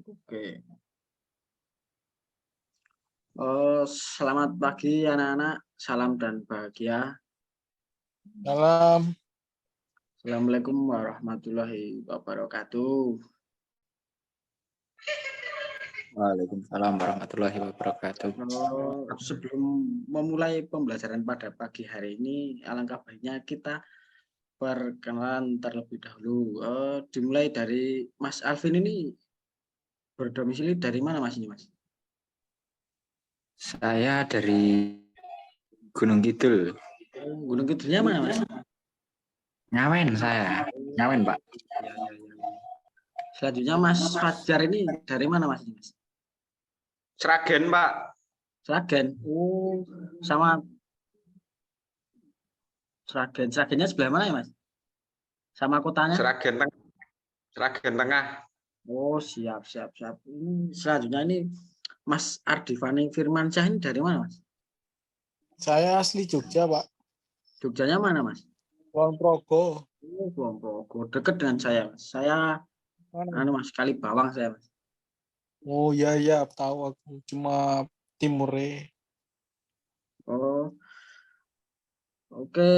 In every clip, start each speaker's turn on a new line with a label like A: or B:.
A: Oke. Selamat pagi anak-anak, salam dan bahagia.
B: Salam.
A: Assalamualaikum warahmatullahi wabarakatuh.
C: Waalaikumsalam warahmatullahi wabarakatuh.
A: Sebelum memulai pembelajaran pada pagi hari ini, alangkah baiknya kita perkenalan terlebih dahulu. Dimulai dari Mas Alvin ini berdomisili dari mana Mas ini Mas?
C: Saya dari Gunung Kidul.
A: Gunung Kidulnya mana Mas?
C: Ngawen saya. Ngawen, Pak.
A: Ya. Selanjutnya Mas Fajar ini dari mana Mas?
D: Sragen, Pak.
A: Sragen. Oh, sama Sragen. Sragennya sebelah mana ya Mas? Sama kotanya?
D: Sragen Tengah.
A: Oh, siap. Ini selanjutnya ini Mas Ardifani Firmansyah ini dari mana Mas?
B: Saya asli Jogja, Pak.
A: Jogjanya mana Mas?
B: Kulon Progo.
A: Oh, Kulon Progo. Dekat dengan saya Mas. Saya Mas kali Bawang saya Mas.
B: Oh iya, tahu aku. Cuma timure.
A: Oh, oke.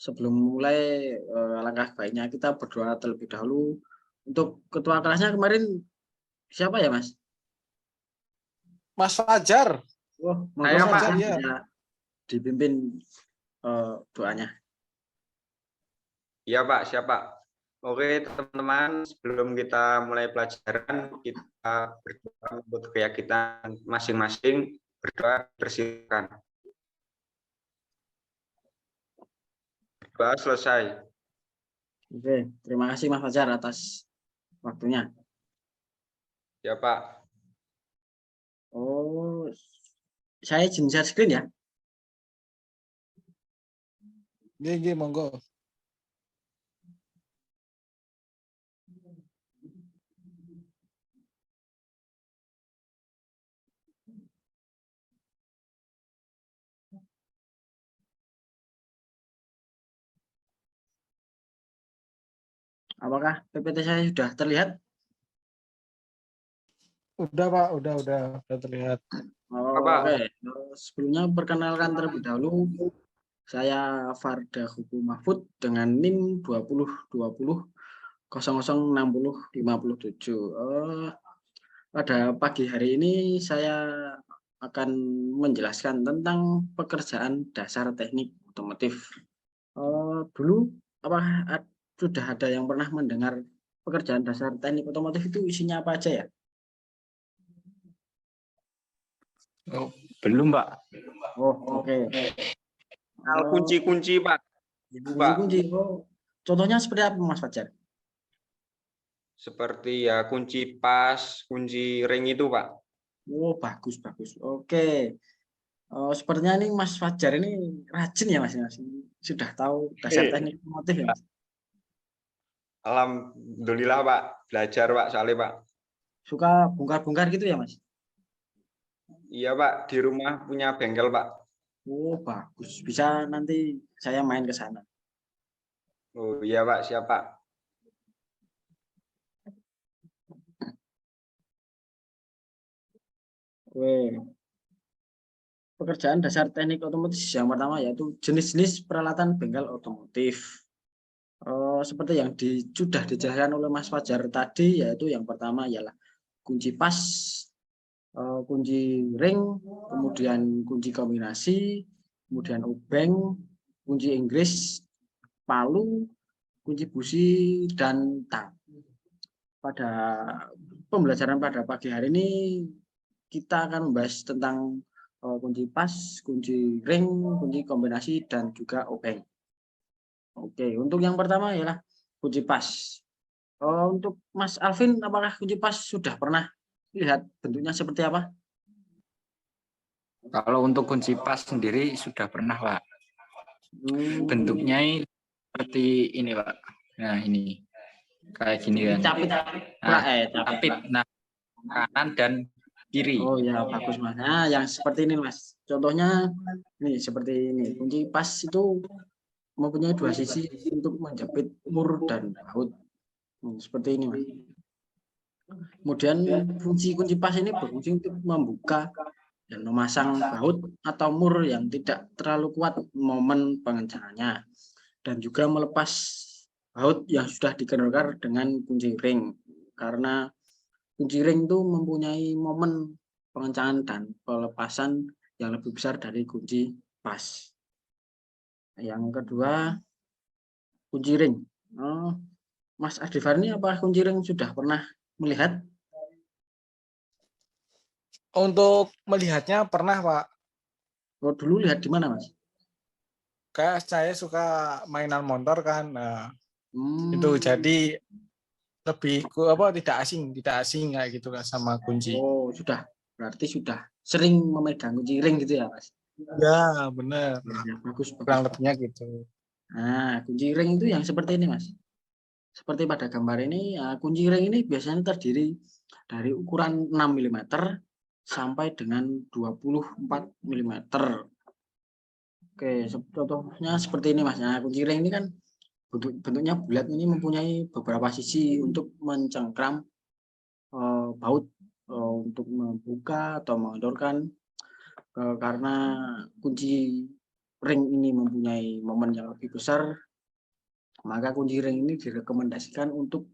A: Sebelum mulai, alangkah baiknya kita berdoa terlebih dahulu. Untuk ketua kelasnya kemarin siapa ya Mas?
B: Mas Fajar.
A: Oh,
D: Saya, Pak.
A: Ya. Dipimpin doanya.
D: Iya, Pak. Siapa? Oke, teman-teman. Sebelum kita mulai pelajaran, kita berdoa untuk keyakinan masing-masing. Berdoa, bersihkan. Berdoa selesai.
A: Oke, terima kasih Mas Fajar atas waktunya.
D: Ya, Pak.
A: Oh, saya izin share screen ya.
B: Iya, monggo.
A: Apakah PPT saya sudah terlihat?
B: Udah, Pak. Udah terlihat.
A: Oke. Sebelumnya perkenalkan terlebih dahulu. Saya Farda Hukum Mahfud dengan NIM 2020 0060 57. Pada pagi hari ini saya akan menjelaskan tentang pekerjaan dasar teknik otomotif. Dulu apakah sudah ada yang pernah mendengar pekerjaan dasar teknik otomotif itu isinya apa aja ya?
C: Oh, belum, Pak.
A: Oh, oke.
D: Kunci-kunci, Pak.
A: Kunci. Oh, contohnya seperti apa Mas Fajar?
D: Seperti ya kunci pas, kunci ring itu, Pak.
A: Oh, bagus. Oke. Sepertinya ini Mas Fajar ini rajin ya Mas. Sudah tahu dasar teknik otomotif ya Mas?
D: Alhamdulillah, Pak. Belajar, Pak, soalnya, Pak.
A: Suka bongkar-bongkar gitu ya Mas?
D: Iya, Pak. Di rumah punya bengkel, Pak.
A: Oh, bagus. Bisa nanti saya main ke sana.
D: Oh, iya, Pak. Siap, Pak.
A: Pekerjaan dasar teknik otomotif yang pertama yaitu jenis-jenis peralatan bengkel otomotif. Seperti yang sudah dijelaskan oleh Mas Fajar tadi, yaitu yang pertama ialah kunci pas, kunci ring, kemudian kunci kombinasi, kemudian obeng, kunci Inggris, palu, kunci busi, dan tang. Pada pembelajaran pada pagi hari ini kita akan membahas tentang kunci pas, kunci ring, kunci kombinasi, dan juga obeng. Oke, untuk yang pertama ialah kunci pas. Untuk Mas Alvin, apakah kunci pas sudah pernah lihat bentuknya seperti apa?
C: Kalau untuk kunci pas sendiri sudah pernah, Pak. Bentuknya seperti ini, Pak. Nah, ini. Kayak gini kan. Capit. Nah, kanan dan kiri.
A: Oh ya, bagus Mas. Nah, yang seperti ini Mas. Contohnya nih seperti ini. Kunci pas itu mempunyai dua sisi untuk menjepit mur dan baut. Seperti ini Mas. Kemudian fungsi kunci pas ini berfungsi untuk membuka dan memasang baut atau mur yang tidak terlalu kuat momen pengencangannya, dan juga melepas baut yang sudah dikendorkan dengan kunci ring, karena kunci ring itu mempunyai momen pengencangan dan pelepasan yang lebih besar dari kunci pas. Yang kedua, kunci ring. Mas Adifar ini apa kunci ring sudah pernah melihat?
B: Untuk melihatnya pernah, Pak.
A: Oh, dulu lihat di mana, Mas?
B: Kayak saya suka mainan motor kan. Nah, itu
A: Hmm.
B: jadi lebih tidak asing kayak gitu kan sama kunci.
A: Oh, berarti sudah sering memegang kunci ring gitu ya, Mas?
B: Ya, benar.
A: Ya, bagus, bagus.
B: Kurang lebihnya gitu.
A: Nah, kunci ring itu yang seperti ini, Mas. Seperti pada gambar ini, kunci ring ini biasanya terdiri dari ukuran 6 mm sampai dengan 24 mm. Oke, contohnya seperti ini, Mas. Nah, kunci ring ini kan bentuknya bulat, ini mempunyai beberapa sisi untuk mencengkram baut untuk membuka atau mengendorkan, karena kunci ring ini mempunyai momen yang lebih besar, maka kunci ring ini direkomendasikan untuk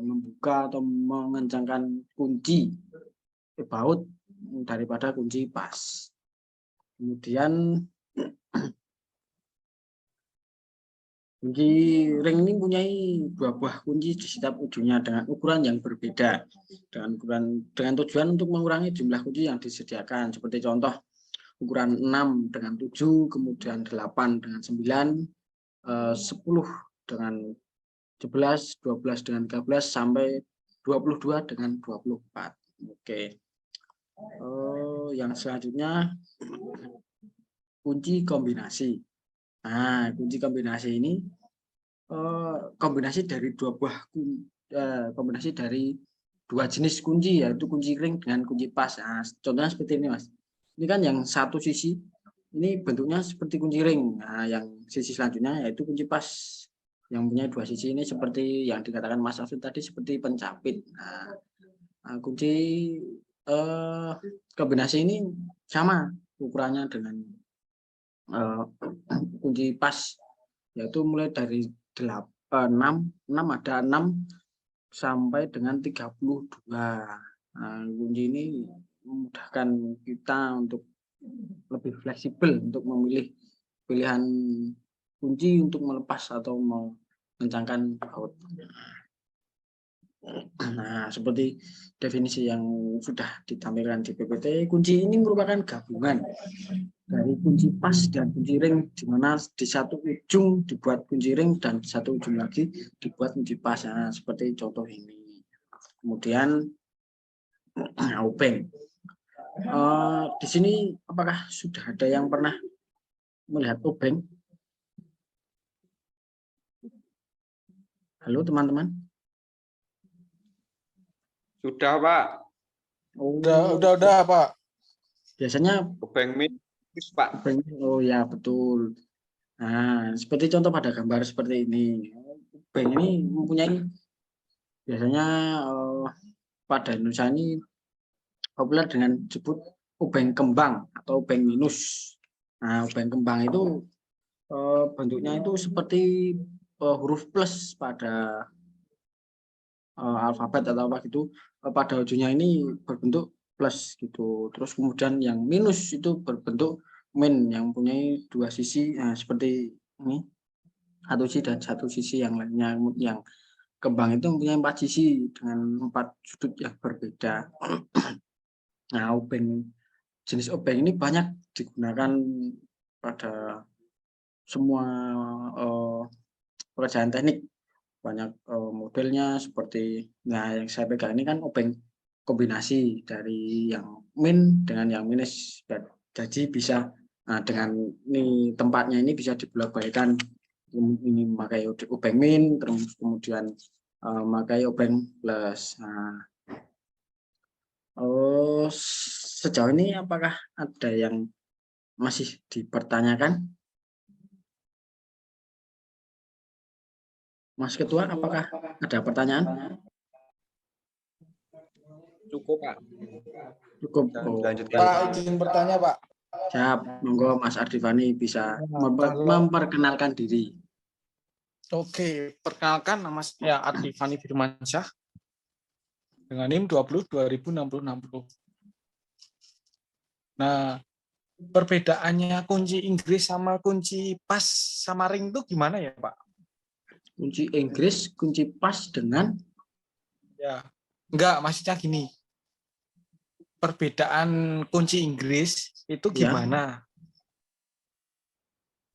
A: membuka atau mengencangkan kunci baut daripada kunci pas. Kemudian kunci ring ini mempunyai dua buah kunci di setiap ujungnya dengan ukuran yang berbeda, dengan tujuan untuk mengurangi jumlah kunci yang disediakan. Seperti contoh ukuran 6 dengan 7, kemudian 8 dengan 9, 10 dengan 11, 12 dengan 13, sampai 22 dengan 24. Oke. Yang selanjutnya kunci kombinasi. Nah, kunci kombinasi ini kombinasi dari dua jenis kunci, yaitu kunci ring dengan kunci pas. Nah, contohnya seperti ini, Mas. Ini kan yang satu sisi ini bentuknya seperti kunci ring. Nah, yang sisi selanjutnya yaitu kunci pas, yang punya dua sisi ini seperti yang dikatakan Mas Afid tadi, seperti pencapit. Nah, kunci kombinasi ini sama ukurannya dengan kunci pas, yaitu mulai dari 6 ada 6 sampai dengan 32. Nah, kunci ini memudahkan kita untuk lebih fleksibel untuk memilih pilihan kunci untuk melepas atau mengencangkan baut. Nah, seperti definisi yang sudah ditampilkan di PPT, kunci ini merupakan gabungan dari kunci pas dan kunci ring, di mana di satu ujung dibuat kunci ring dan di satu ujung lagi dibuat kunci pas. Nah, seperti contoh ini. Kemudian obeng. Di sini apakah sudah ada yang pernah melihat obeng? Halo teman-teman.
D: Sudah, Pak.
B: Udah, Pak.
A: Biasanya
D: Obeng minus, Pak.
A: oh ya, betul. Nah, seperti contoh pada gambar seperti ini. Obeng ini mempunyai biasanya pada Indonesia ini populer dengan disebut obeng kembang atau obeng minus. Nah, obeng kembang itu bentuknya itu seperti huruf plus pada alfabet atau apa gitu, pada ujungnya ini berbentuk plus gitu. Terus kemudian yang minus itu berbentuk min yang mempunyai dua sisi, seperti ini, satu sisi dan satu sisi yang lainnya. Yang kembang itu mempunyai 4 sisi dengan 4 sudut yang berbeda. Nah, jenis obeng ini banyak digunakan pada semua pekerjaan teknik. Banyak modelnya, seperti yang saya pegang ini kan obeng kombinasi dari yang min dengan yang minus. Jadi bisa dengan ini tempatnya ini bisa dibolak-balikan, ini memakai obeng min, terus kemudian memakai obeng plus. Sejauh ini apakah ada yang masih dipertanyakan? Mas Ketua, apakah ada pertanyaan?
B: Cukup, Pak.
A: Cukup.
D: Lanjutkan.
B: Pak, izin bertanya, Pak.
A: Siap, monggo Mas Ardifani bisa
B: Kalau-
A: memperkenalkan diri.
B: Oke, perkenalkan nama saya Ardifani Firmansyah dengan NIM 20 2060 60. Nah, perbedaannya kunci Inggris sama kunci pas sama ring itu gimana ya, Pak?
A: Kunci Inggris, kunci pas dengan
B: Ya, enggak, maksudnya gini. Perbedaan kunci Inggris itu
A: Ya.
B: gimana?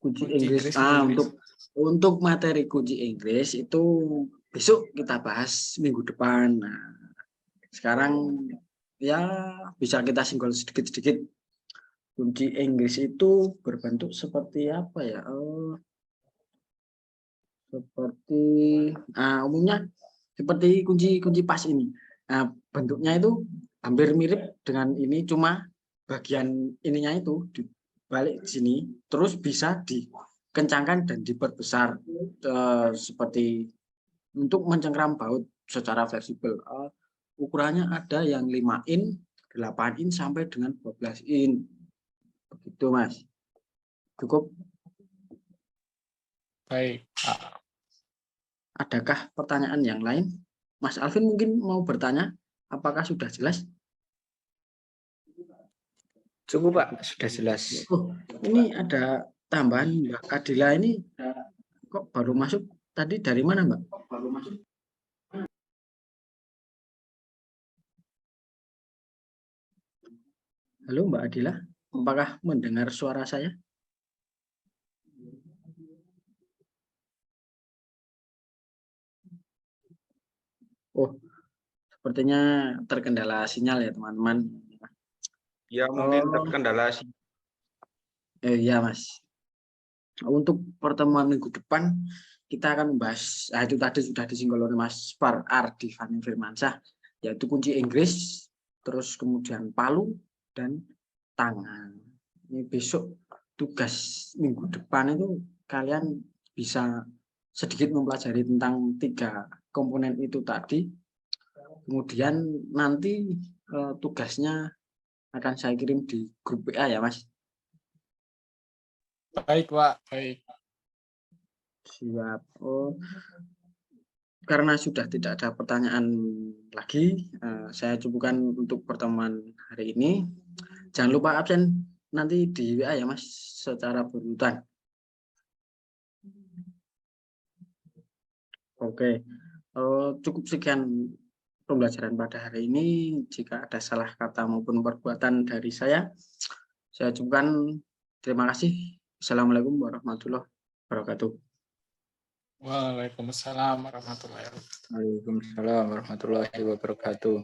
A: kunci
B: Kunci
A: Inggris.
B: Inggris, kunci Inggris.
A: Untuk materi kunci Inggris itu besok kita bahas minggu depan. Nah, sekarang ya bisa kita singgol sedikit-sedikit. Kunci Inggris itu berbentuk seperti apa ya? Seperti umumnya seperti kunci pas ini. Nah, bentuknya itu hampir mirip dengan ini, cuma bagian ininya itu dibalik sini, terus bisa dikencangkan dan diperbesar seperti untuk mencengkram baut secara fleksibel. Ukurannya ada yang 5 in, 8 in sampai dengan 12 in. Begitu, Mas. Cukup.
B: Baik.
A: Adakah pertanyaan yang lain? Mas Alvin mungkin mau bertanya, apakah sudah jelas?
C: Cukup, Pak, sudah jelas.
A: Oh, ini ada tambahan Mbak Adila ini kok baru masuk tadi dari mana, Mbak? Baru masuk. Halo Mbak Adila, apakah mendengar suara saya? Oh, sepertinya terkendala sinyal ya teman-teman.
D: Ya, mungkin terkendala sih.
A: Ya Mas. Untuk pertemuan minggu depan kita akan membahas, itu tadi sudah disinggung oleh Mas Ardifani Firmansyah, yaitu kunci Inggris, terus kemudian palu dan tangan. Ini besok tugas minggu depan itu kalian bisa sedikit mempelajari tentang 3 komponen itu tadi. Kemudian nanti tugasnya akan saya kirim di grup WA ya Mas.
B: Baik, Pak. Baik.
A: Siap. Karena sudah tidak ada pertanyaan lagi, saya cukupkan untuk pertemuan hari ini. Jangan lupa absen nanti di WA ya Mas, secara berurutan. Oke, cukup sekian pembelajaran pada hari ini. Jika ada salah kata maupun perbuatan dari saya cukupkan. Terima kasih. Assalamualaikum warahmatullahi wabarakatuh.
B: Waalaikumsalam warahmatullahi wabarakatuh.
C: Waalaikumsalam warahmatullahi wabarakatuh.